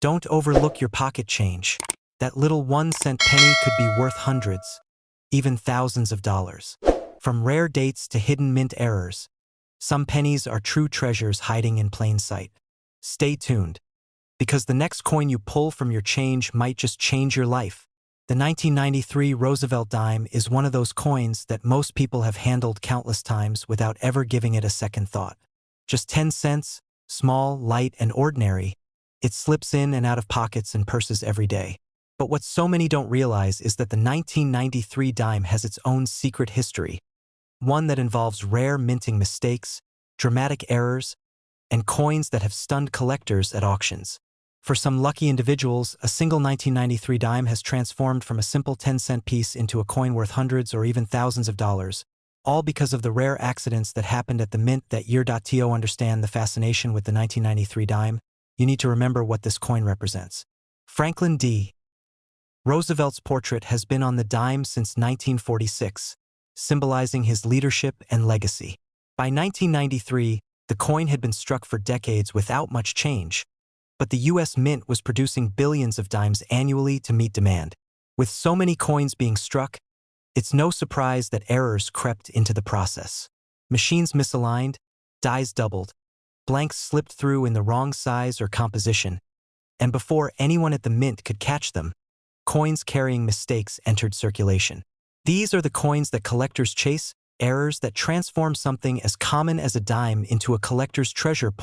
Don't overlook your pocket change. That little 1 cent penny could be worth hundreds, even thousands of dollars. From rare dates to hidden mint errors, some pennies are true treasures hiding in plain sight. Stay tuned, because the next coin you pull from your change might just change your life. The 1993 Roosevelt dime is one of those coins that most people have handled countless times without ever giving it a second thought. Just 10 cents, small, light, and ordinary, it slips in and out of pockets and purses every day. But what so many don't realize is that the 1993 dime has its own secret history, one that involves rare minting mistakes, dramatic errors, and coins that have stunned collectors at auctions. For some lucky individuals, a single 1993 dime has transformed from a simple 10-cent piece into a coin worth hundreds or even thousands of dollars, all because of the rare accidents that happened at the mint that year. To understand the fascination with the 1993 dime, you need to remember what this coin represents. Franklin D. Roosevelt's portrait has been on the dime since 1946, symbolizing his leadership and legacy. By 1993, the coin had been struck for decades without much change, but the U.S. Mint was producing billions of dimes annually to meet demand. With so many coins being struck, it's no surprise that errors crept into the process. Machines misaligned, dies doubled, blanks slipped through in the wrong size or composition, and before anyone at the mint could catch them, coins carrying mistakes entered circulation. These are the coins that collectors chase, errors that transform something as common as a dime into a collector's treasure.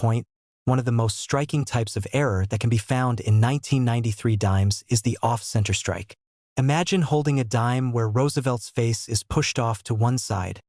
One of the most striking types of error that can be found in 1993 dimes is the off-center strike. Imagine holding a dime where Roosevelt's face is pushed off to one side,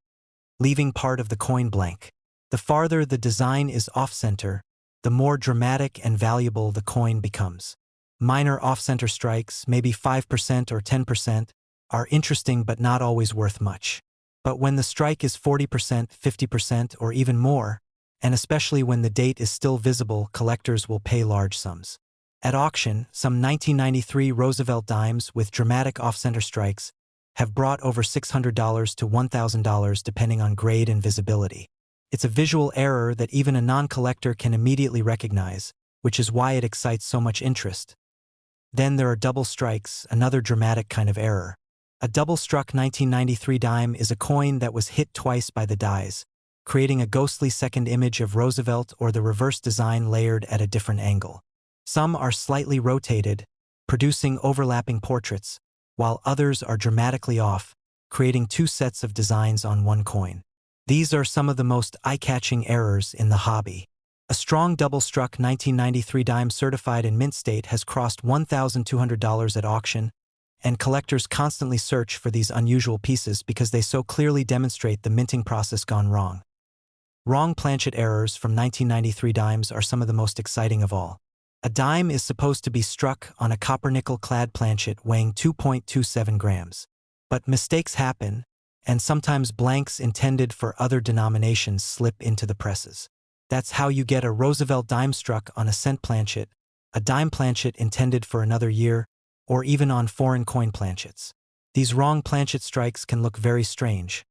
leaving part of the coin blank. The farther the design is off-center, the more dramatic and valuable the coin becomes. Minor off-center strikes, maybe 5% or 10%, are interesting but not always worth much. But when the strike is 40%, 50%, or even more, and especially when the date is still visible, collectors will pay large sums. At auction, some 1993 Roosevelt dimes with dramatic off-center strikes have brought over $600 to $1,000 depending on grade and visibility. It's a visual error that even a non-collector can immediately recognize, which is why it excites so much interest. Then there are double strikes, another dramatic kind of error. A double-struck 1993 dime is a coin that was hit twice by the dies, creating a ghostly second image of Roosevelt or the reverse design layered at a different angle. Some are slightly rotated, producing overlapping portraits, while others are dramatically off, creating two sets of designs on one coin. These are some of the most eye-catching errors in the hobby. A strong double-struck 1993 dime certified in mint state has crossed $1,200 at auction, and collectors constantly search for these unusual pieces because they so clearly demonstrate the minting process gone wrong. Wrong planchet errors from 1993 dimes are some of the most exciting of all. A dime is supposed to be struck on a copper-nickel-clad planchet weighing 2.27 grams. But mistakes happen, and sometimes blanks intended for other denominations slip into the presses. That's how you get a Roosevelt dime struck on a cent planchet, a dime planchet intended for another year, or even on foreign coin planchets. These wrong planchet strikes can look very strange.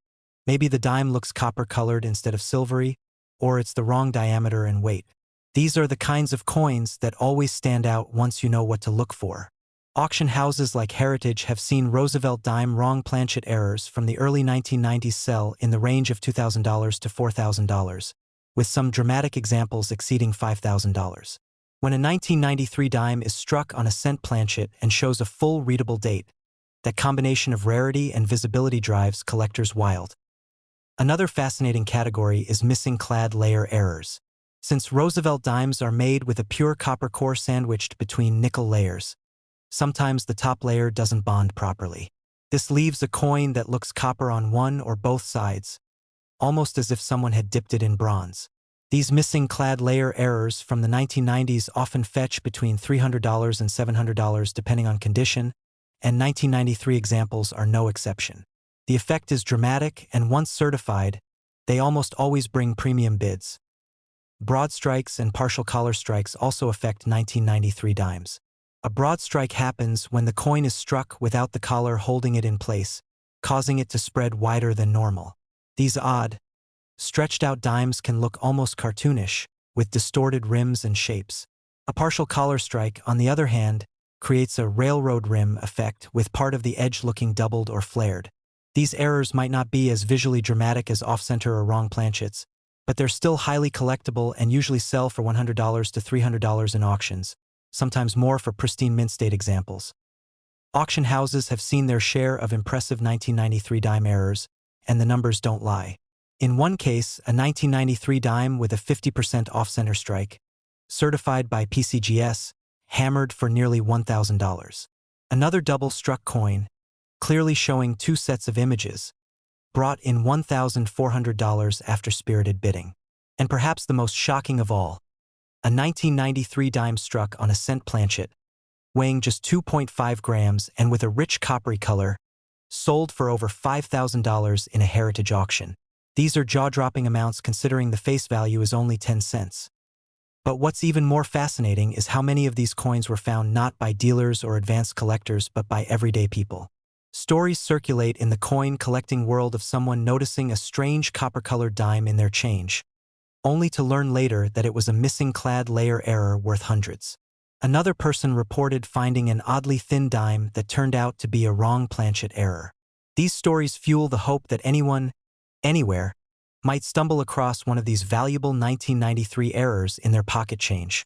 Maybe the dime looks copper-colored instead of silvery, or it's the wrong diameter and weight. These are the kinds of coins that always stand out once you know what to look for. Auction houses like Heritage have seen Roosevelt dime wrong planchet errors from the early 1990s sell in the range of $2,000 to $4,000, with some dramatic examples exceeding $5,000. When a 1993 dime is struck on a cent planchet and shows a full readable date, that combination of rarity and visibility drives collectors wild. Another fascinating category is missing clad layer errors. Since Roosevelt dimes are made with a pure copper core sandwiched between nickel layers, sometimes the top layer doesn't bond properly. This leaves a coin that looks copper on one or both sides, almost as if someone had dipped it in bronze. These missing clad layer errors from the 1990s often fetch between $300 and $700 depending on condition, and 1993 examples are no exception. The effect is dramatic, and once certified, they almost always bring premium bids. Broad strikes and partial collar strikes also affect 1993 dimes. A broad strike happens when the coin is struck without the collar holding it in place, causing it to spread wider than normal. These odd, stretched-out dimes can look almost cartoonish, with distorted rims and shapes. A partial collar strike, on the other hand, creates a railroad rim effect with part of the edge looking doubled or flared. These errors might not be as visually dramatic as off-center or wrong planchets, but they're still highly collectible and usually sell for $100 to $300 in auctions, sometimes more for pristine mint state examples. Auction houses have seen their share of impressive 1993 dime errors, and the numbers don't lie. In one case, a 1993 dime with a 50% off-center strike, certified by PCGS, hammered for nearly $1,000. Another double-struck coin, clearly showing two sets of images, brought in $1,400 after spirited bidding. And perhaps the most shocking of all, a 1993 dime struck on a cent planchet, weighing just 2.5 grams and with a rich coppery color, sold for over $5,000 in a heritage auction. These are jaw-dropping amounts considering the face value is only 10 cents. But what's even more fascinating is how many of these coins were found not by dealers or advanced collectors but by everyday people. Stories circulate in the coin-collecting world of someone noticing a strange copper-colored dime in their change, only to learn later that it was a missing clad layer error worth hundreds. Another person reported finding an oddly thin dime that turned out to be a wrong planchet error. These stories fuel the hope that anyone, anywhere, might stumble across one of these valuable 1993 errors in their pocket change.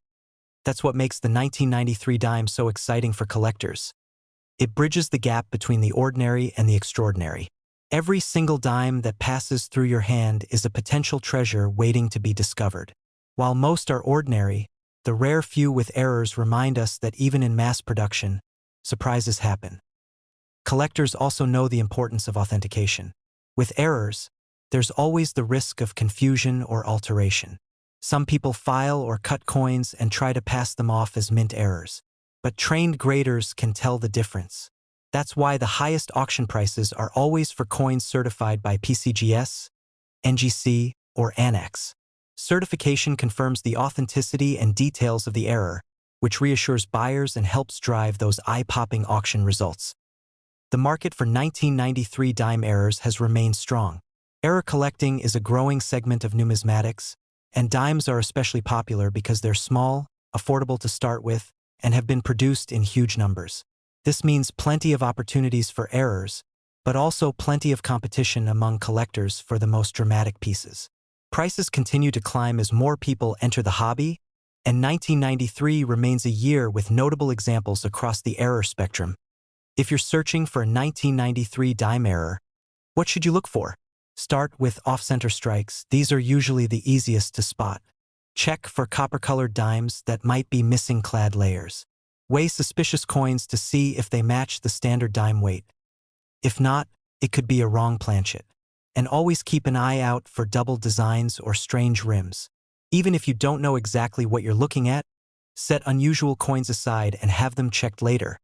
That's what makes the 1993 dime so exciting for collectors. It bridges the gap between the ordinary and the extraordinary. Every single dime that passes through your hand is a potential treasure waiting to be discovered. While most are ordinary, the rare few with errors remind us that even in mass production, surprises happen. Collectors also know the importance of authentication. With errors, there's always the risk of confusion or alteration. Some people file or cut coins and try to pass them off as mint errors. But trained graders can tell the difference. That's why the highest auction prices are always for coins certified by PCGS, NGC, or Annex. Certification confirms the authenticity and details of the error, which reassures buyers and helps drive those eye-popping auction results. The market for 1993 dime errors has remained strong. Error collecting is a growing segment of numismatics, and dimes are especially popular because they're small, affordable to start with, and have been produced in huge numbers. This means plenty of opportunities for errors, but also plenty of competition among collectors for the most dramatic pieces. Prices continue to climb as more people enter the hobby, and 1993 remains a year with notable examples across the error spectrum. If you're searching for a 1993 dime error, what should you look for? Start with off-center strikes. These are usually the easiest to spot. Check for copper-colored dimes that might be missing clad layers. Weigh suspicious coins to see if they match the standard dime weight. If not, it could be a wrong planchet. And always keep an eye out for double designs or strange rims. Even if you don't know exactly what you're looking at, set unusual coins aside and have them checked later.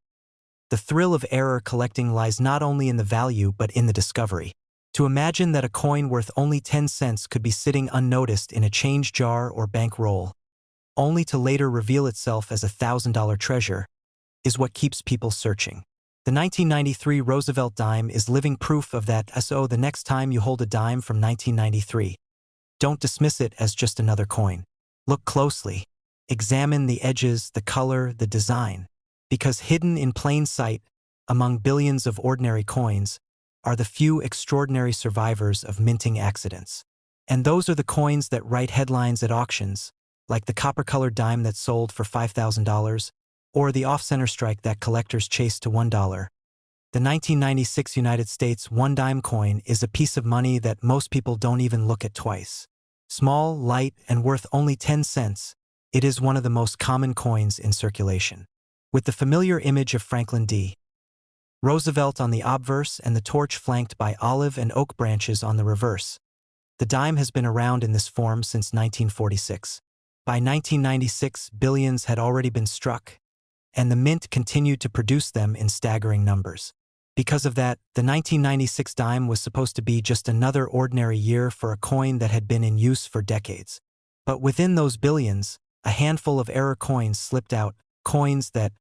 The thrill of error collecting lies not only in the value but in the discovery. To imagine that a coin worth only 10 cents could be sitting unnoticed in a change jar or bank roll, only to later reveal itself as a $1,000 treasure, is what keeps people searching. The 1993 Roosevelt dime is living proof of that, so the next time you hold a dime from 1993, don't dismiss it as just another coin. Look closely. Examine the edges, the color, the design. Because hidden in plain sight, among billions of ordinary coins, are the few extraordinary survivors of minting accidents. And those are the coins that write headlines at auctions, like the copper-colored dime that sold for $5,000, or the off-center strike that collectors chased to $1. The 1996 United States one-dime coin is a piece of money that most people don't even look at twice. Small, light, and worth only 10 cents, it is one of the most common coins in circulation. With the familiar image of Franklin D. Roosevelt on the obverse and the torch flanked by olive and oak branches on the reverse, the dime has been around in this form since 1946. By 1996, billions had already been struck, and the mint continued to produce them in staggering numbers. Because of that, the 1996 dime was supposed to be just another ordinary year for a coin that had been in use for decades. But within those billions, a handful of error coins slipped out, coins that,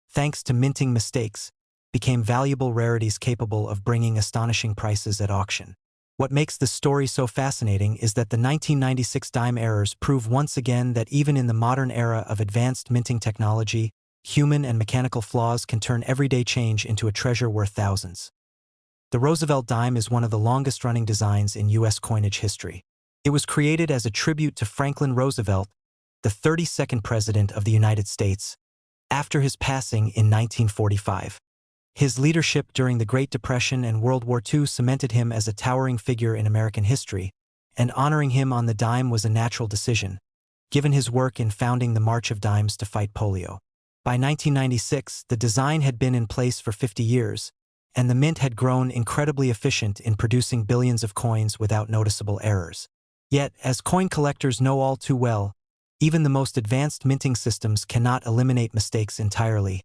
thanks to minting mistakes, became valuable rarities capable of bringing astonishing prices at auction. What makes this story so fascinating is that the 1996 dime errors prove once again that even in the modern era of advanced minting technology, human and mechanical flaws can turn everyday change into a treasure worth thousands. The Roosevelt dime is one of the longest-running designs in U.S. coinage history. It was created as a tribute to Franklin Roosevelt, the 32nd President of the United States, after his passing in 1945. His leadership during the Great Depression and World War II cemented him as a towering figure in American history, and honoring him on the dime was a natural decision, given his work in founding the March of Dimes to fight polio. By 1996, the design had been in place for 50 years, and the mint had grown incredibly efficient in producing billions of coins without noticeable errors. Yet, as coin collectors know all too well, even the most advanced minting systems cannot eliminate mistakes entirely.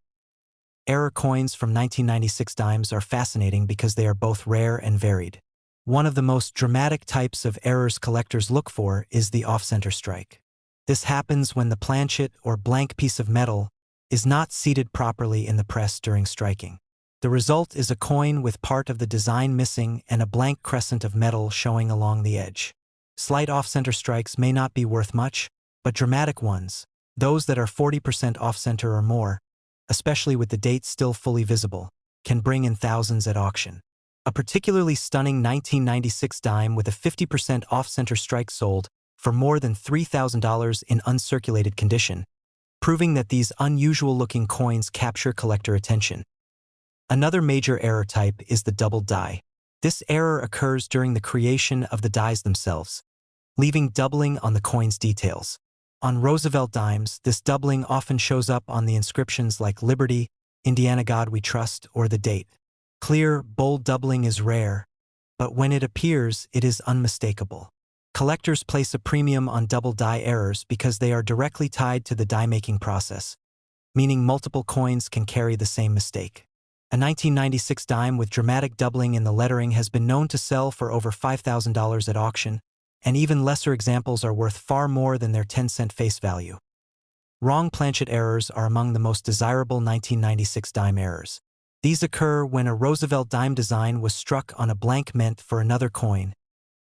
Error coins from 1996 dimes are fascinating because they are both rare and varied. One of the most dramatic types of errors collectors look for is the off-center strike. This happens when the planchet or blank piece of metal is not seated properly in the press during striking. The result is a coin with part of the design missing and a blank crescent of metal showing along the edge. Slight off-center strikes may not be worth much, but dramatic ones, those that are 40% off-center or more, especially with the date still fully visible, can bring in thousands at auction. A particularly stunning 1996 dime with a 50% off-center strike sold for more than $3,000 in uncirculated condition, proving that these unusual-looking coins capture collector attention. Another major error type is the doubled die. This error occurs during the creation of the dies themselves, leaving doubling on the coin's details. On Roosevelt dimes, this doubling often shows up on the inscriptions like Liberty, Indiana God We Trust, or the date. Clear, bold doubling is rare, but when it appears, it is unmistakable. Collectors place a premium on double die errors because they are directly tied to the die-making process, meaning multiple coins can carry the same mistake. A 1996 dime with dramatic doubling in the lettering has been known to sell for over $5,000 at auction, and even lesser examples are worth far more than their 10-cent face value. Wrong planchet errors are among the most desirable 1996 dime errors. These occur when a Roosevelt dime design was struck on a blank meant for another coin,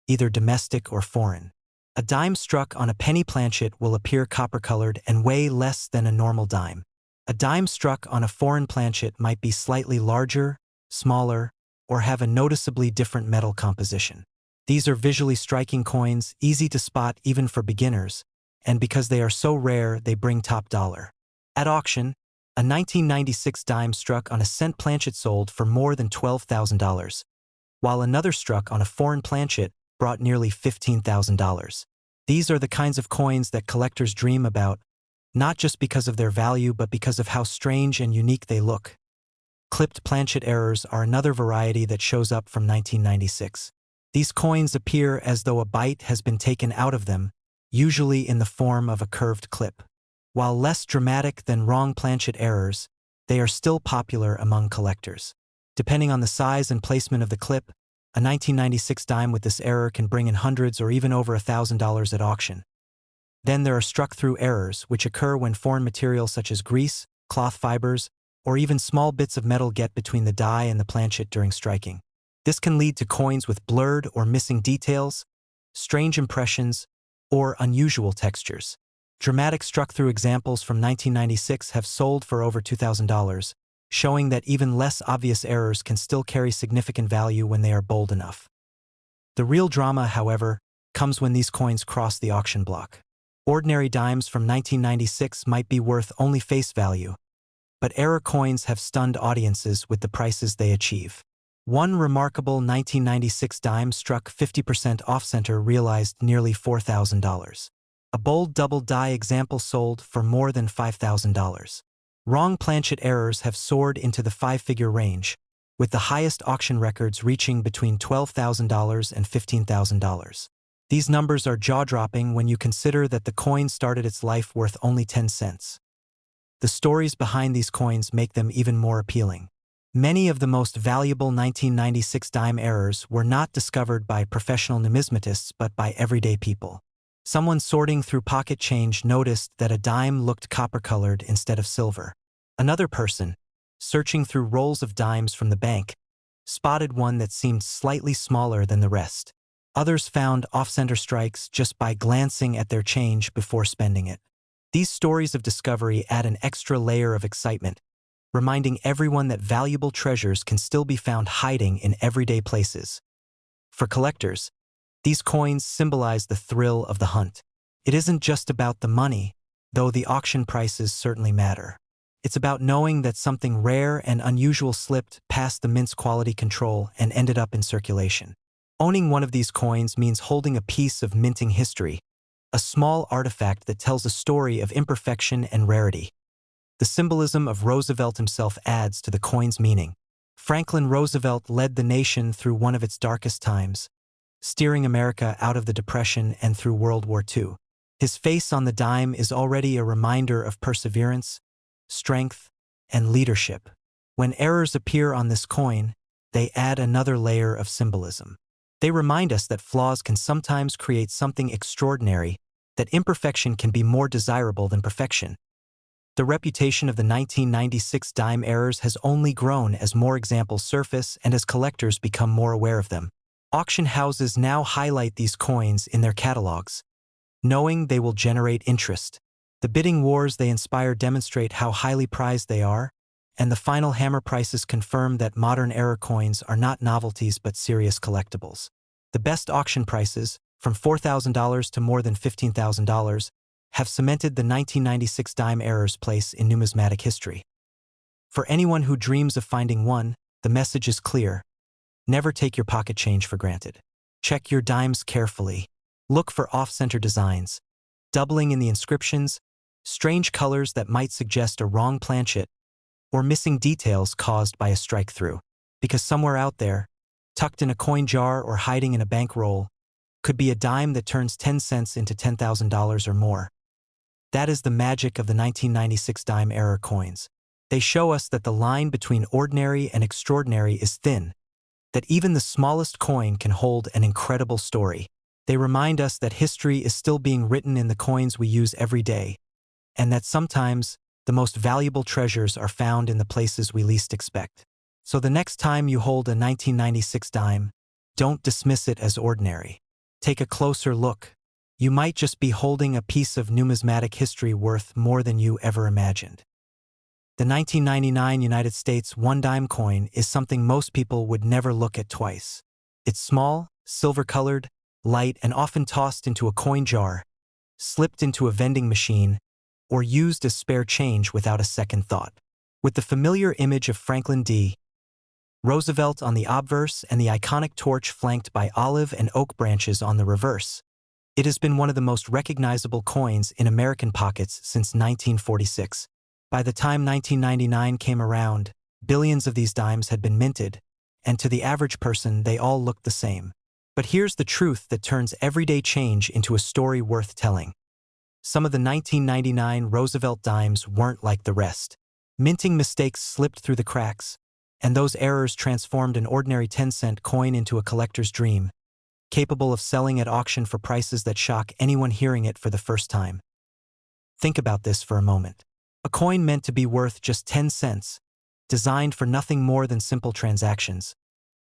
either domestic or foreign. A dime struck on a penny planchet will appear copper-colored and weigh less than a normal dime. A dime struck on a foreign planchet might be slightly larger, smaller, or have a noticeably different metal composition. These are visually striking coins, easy to spot even for beginners, and because they are so rare, they bring top dollar. At auction, a 1996 dime struck on a cent planchet sold for more than $12,000, while another struck on a foreign planchet brought nearly $15,000. These are the kinds of coins that collectors dream about, not just because of their value but because of how strange and unique they look. Clipped planchet errors are another variety that shows up from 1996. These coins appear as though a bite has been taken out of them, usually in the form of a curved clip. While less dramatic than wrong planchet errors, they are still popular among collectors. Depending on the size and placement of the clip, a 1996 dime with this error can bring in hundreds or even over $1,000 at auction. Then there are struck-through errors, which occur when foreign materials such as grease, cloth fibers, or even small bits of metal get between the die and the planchet during striking. This can lead to coins with blurred or missing details, strange impressions, or unusual textures. Dramatic struck-through examples from 1996 have sold for over $2,000, showing that even less obvious errors can still carry significant value when they are bold enough. The real drama, however, comes when these coins cross the auction block. Ordinary dimes from 1996 might be worth only face value, but error coins have stunned audiences with the prices they achieve. One remarkable 1996 dime struck 50% off-center realized nearly $4,000. A bold double die example sold for more than $5,000. Wrong planchet errors have soared into the five-figure range, with the highest auction records reaching between $12,000 and $15,000. These numbers are jaw-dropping when you consider that the coin started its life worth only 10 cents. The stories behind these coins make them even more appealing. Many of the most valuable 1996 dime errors were not discovered by professional numismatists but by everyday people. Someone sorting through pocket change noticed that a dime looked copper-colored instead of silver. Another person, searching through rolls of dimes from the bank, spotted one that seemed slightly smaller than the rest. Others found off-center strikes just by glancing at their change before spending it. These stories of discovery add an extra layer of excitement, reminding everyone that valuable treasures can still be found hiding in everyday places. For collectors, these coins symbolize the thrill of the hunt. It isn't just about the money, though the auction prices certainly matter. It's about knowing that something rare and unusual slipped past the mint's quality control and ended up in circulation. Owning one of these coins means holding a piece of minting history, a small artifact that tells a story of imperfection and rarity. The symbolism of Roosevelt himself adds to the coin's meaning. Franklin Roosevelt led the nation through one of its darkest times, steering America out of the Depression and through World War II. His face on the dime is already a reminder of perseverance, strength, and leadership. When errors appear on this coin, they add another layer of symbolism. They remind us that flaws can sometimes create something extraordinary, that imperfection can be more desirable than perfection. The reputation of the 1996 dime errors has only grown as more examples surface and as collectors become more aware of them. Auction houses now highlight these coins in their catalogs, knowing they will generate interest. The bidding wars they inspire demonstrate how highly prized they are, and the final hammer prices confirm that modern era coins are not novelties but serious collectibles. The best auction prices, from $4,000 to more than $15,000, have cemented the 1996 dime error's place in numismatic history. For anyone who dreams of finding one, the message is clear. Never take your pocket change for granted. Check your dimes carefully. Look for off-center designs, doubling in the inscriptions, strange colors that might suggest a wrong planchet, or missing details caused by a strike-through. Because somewhere out there, tucked in a coin jar or hiding in a bankroll, could be a dime that turns 10 cents into $10,000 or more. That is the magic of the 1996 dime era coins. They show us that the line between ordinary and extraordinary is thin, that even the smallest coin can hold an incredible story. They remind us that history is still being written in the coins we use every day, and that sometimes the most valuable treasures are found in the places we least expect. So the next time you hold a 1996 dime, don't dismiss it as ordinary. Take a closer look. You might just be holding a piece of numismatic history worth more than you ever imagined. The 1999 United States one-dime coin is something most people would never look at twice. It's small, silver-colored, light, and often tossed into a coin jar, slipped into a vending machine, or used as spare change without a second thought. With the familiar image of Franklin D. Roosevelt on the obverse and the iconic torch flanked by olive and oak branches on the reverse, it has been one of the most recognizable coins in American pockets since 1946. By the time 1999 came around, billions of these dimes had been minted, and to the average person they all looked the same. But here's the truth that turns everyday change into a story worth telling. Some of the 1999 Roosevelt dimes weren't like the rest. Minting mistakes slipped through the cracks, and those errors transformed an ordinary 10-cent coin into a collector's dream, capable of selling at auction for prices that shock anyone hearing it for the first time. Think about this for a moment. A coin meant to be worth just 10 cents, designed for nothing more than simple transactions,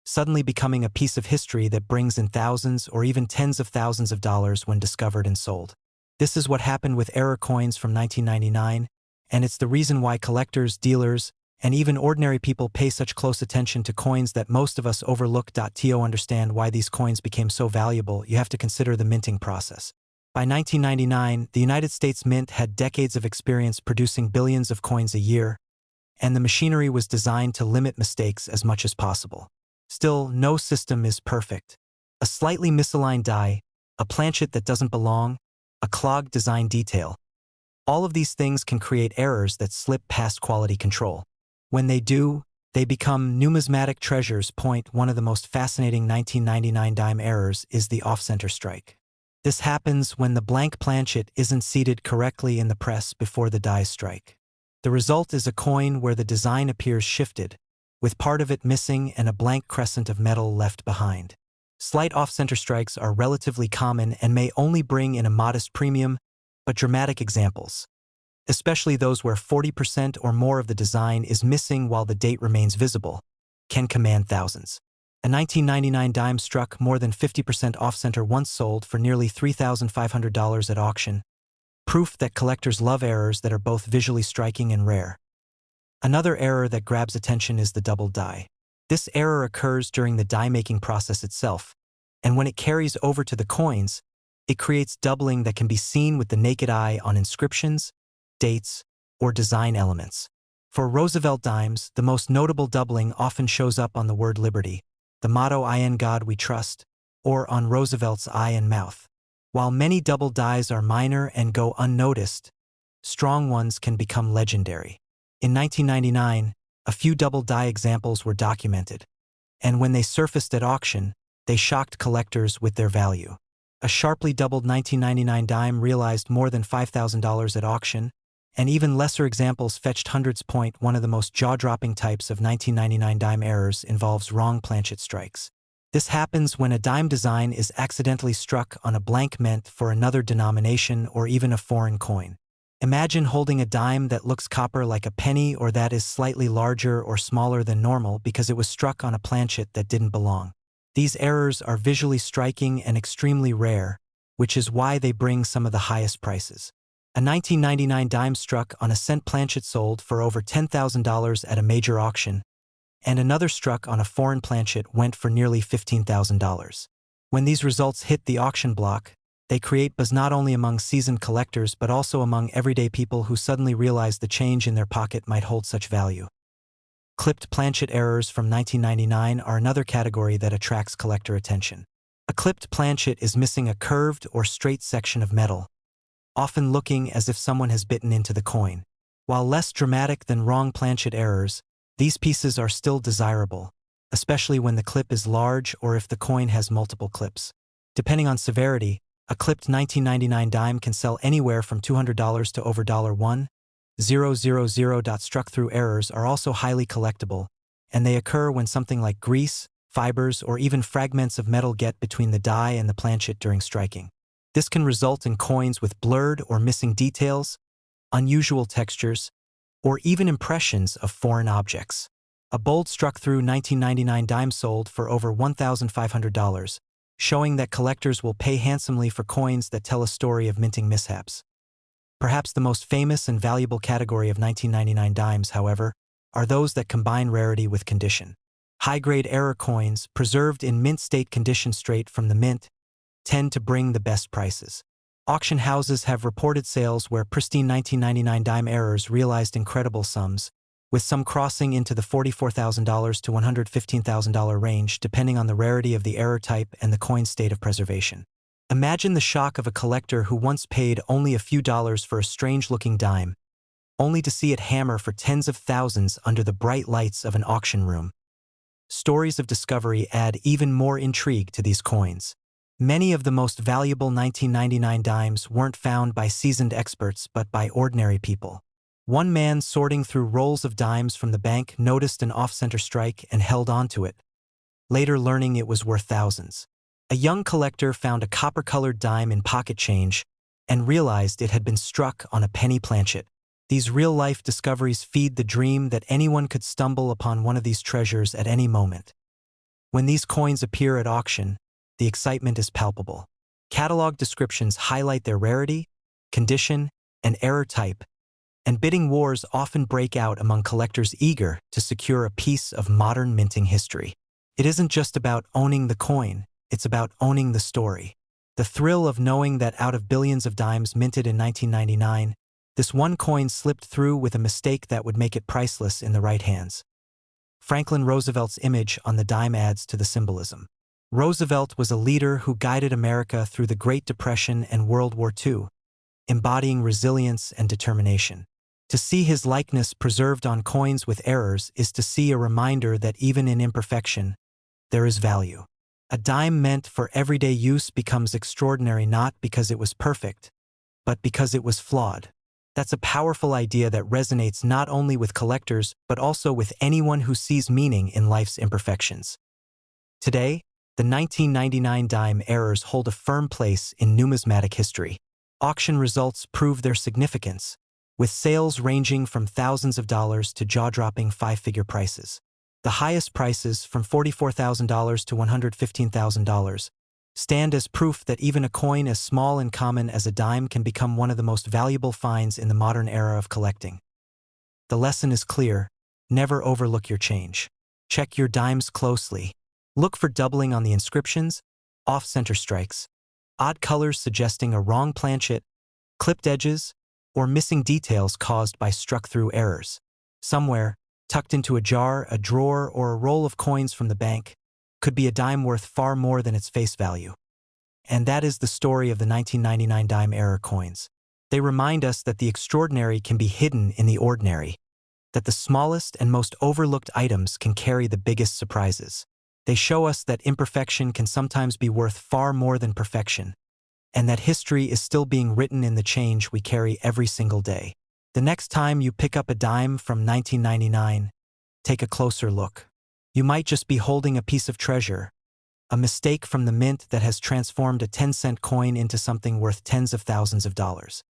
suddenly becoming a piece of history that brings in thousands or even tens of thousands of dollars when discovered and sold. This is what happened with error coins from 1999, and it's the reason why collectors, dealers, and even ordinary people pay such close attention to coins that most of us overlook. To understand why these coins became so valuable, you have to consider the minting process. By 1999, the United States Mint had decades of experience producing billions of coins a year, and the machinery was designed to limit mistakes as much as possible. Still, no system is perfect. A slightly misaligned die, a planchet that doesn't belong, a clogged design detail. All of these things can create errors that slip past quality control. When they do, they become numismatic treasures. One of the most fascinating 1999 dime errors is the off-center strike. This happens when the blank planchet isn't seated correctly in the press before the dies strike. The result is a coin where the design appears shifted, with part of it missing and a blank crescent of metal left behind. Slight off-center strikes are relatively common and may only bring in a modest premium, but dramatic examples, especially those where 40% or more of the design is missing while the date remains visible, can command thousands. A 1999 dime struck more than 50% off-center once sold for nearly $3,500 at auction, proof that collectors love errors that are both visually striking and rare. Another error that grabs attention is the double die. This error occurs during the die-making process itself, and when it carries over to the coins, it creates doubling that can be seen with the naked eye on inscriptions, dates, or design elements. For Roosevelt dimes, the most notable doubling often shows up on the word liberty, the motto "In God We Trust," or on Roosevelt's eye and mouth. While many double dies are minor and go unnoticed, strong ones can become legendary. In 1999, a few double die examples were documented, and when they surfaced at auction, they shocked collectors with their value. A sharply doubled 1999 dime realized more than $5,000 at auction, and even lesser examples fetched hundreds. One of the most jaw-dropping types of 1999 dime errors involves wrong planchet strikes. This happens when a dime design is accidentally struck on a blank meant for another denomination or even a foreign coin. Imagine holding a dime that looks copper like a penny or that is slightly larger or smaller than normal because it was struck on a planchet that didn't belong. These errors are visually striking and extremely rare, which is why they bring some of the highest prices. A 1999 dime struck on a cent planchet sold for over $10,000 at a major auction, and another struck on a foreign planchet went for nearly $15,000. When these results hit the auction block, they create buzz not only among seasoned collectors but also among everyday people who suddenly realize the change in their pocket might hold such value. Clipped planchet errors from 1999 are another category that attracts collector attention. A clipped planchet is missing a curved or straight section of metal, often looking as if someone has bitten into the coin. While less dramatic than wrong planchet errors, these pieces are still desirable, especially when the clip is large or if the coin has multiple clips. Depending on severity, a clipped 1999 dime can sell anywhere from $200 to over $1,000. Struck-through errors are also highly collectible, and they occur when something like grease, fibers, or even fragments of metal get between the die and the planchet during striking. This can result in coins with blurred or missing details, unusual textures, or even impressions of foreign objects. A bold struck-through 1999 dime sold for over $1,500, showing that collectors will pay handsomely for coins that tell a story of minting mishaps. Perhaps the most famous and valuable category of 1999 dimes, however, are those that combine rarity with condition. High-grade error coins, preserved in mint-state condition straight from the mint, tend to bring the best prices. Auction houses have reported sales where pristine 1999 dime errors realized incredible sums, with some crossing into the $44,000 to $115,000 range depending on the rarity of the error type and the coin's state of preservation. Imagine the shock of a collector who once paid only a few dollars for a strange-looking dime, only to see it hammer for tens of thousands under the bright lights of an auction room. Stories of discovery add even more intrigue to these coins. Many of the most valuable 1999 dimes weren't found by seasoned experts but by ordinary people. One man sorting through rolls of dimes from the bank noticed an off-center strike and held onto it, later learning it was worth thousands. A young collector found a copper-colored dime in pocket change and realized it had been struck on a penny planchet. These real-life discoveries feed the dream that anyone could stumble upon one of these treasures at any moment. When these coins appear at auction, the excitement is palpable. Catalog descriptions highlight their rarity, condition, and error type, and bidding wars often break out among collectors eager to secure a piece of modern minting history. It isn't just about owning the coin, it's about owning the story. The thrill of knowing that out of billions of dimes minted in 1999, this one coin slipped through with a mistake that would make it priceless in the right hands. Franklin Roosevelt's image on the dime adds to the symbolism. Roosevelt was a leader who guided America through the Great Depression and World War II, embodying resilience and determination. To see his likeness preserved on coins with errors is to see a reminder that even in imperfection, there is value. A dime meant for everyday use becomes extraordinary not because it was perfect, but because it was flawed. That's a powerful idea that resonates not only with collectors but also with anyone who sees meaning in life's imperfections. Today, the 1999 dime errors hold a firm place in numismatic history. Auction results prove their significance, with sales ranging from thousands of dollars to jaw-dropping five-figure prices. The highest prices, from $44,000 to $115,000, stand as proof that even a coin as small and common as a dime can become one of the most valuable finds in the modern era of collecting. The lesson is clear: never overlook your change. Check your dimes closely. Look for doubling on the inscriptions, off-center strikes, odd colors suggesting a wrong planchet, clipped edges, or missing details caused by struck-through errors. Somewhere, tucked into a jar, a drawer, or a roll of coins from the bank, could be a dime worth far more than its face value. And that is the story of the 1999 dime-era coins. They remind us that the extraordinary can be hidden in the ordinary, that the smallest and most overlooked items can carry the biggest surprises. They show us that imperfection can sometimes be worth far more than perfection, and that history is still being written in the change we carry every single day. The next time you pick up a dime from 1999, take a closer look. You might just be holding a piece of treasure, a mistake from the mint that has transformed a 10-cent coin into something worth tens of thousands of dollars.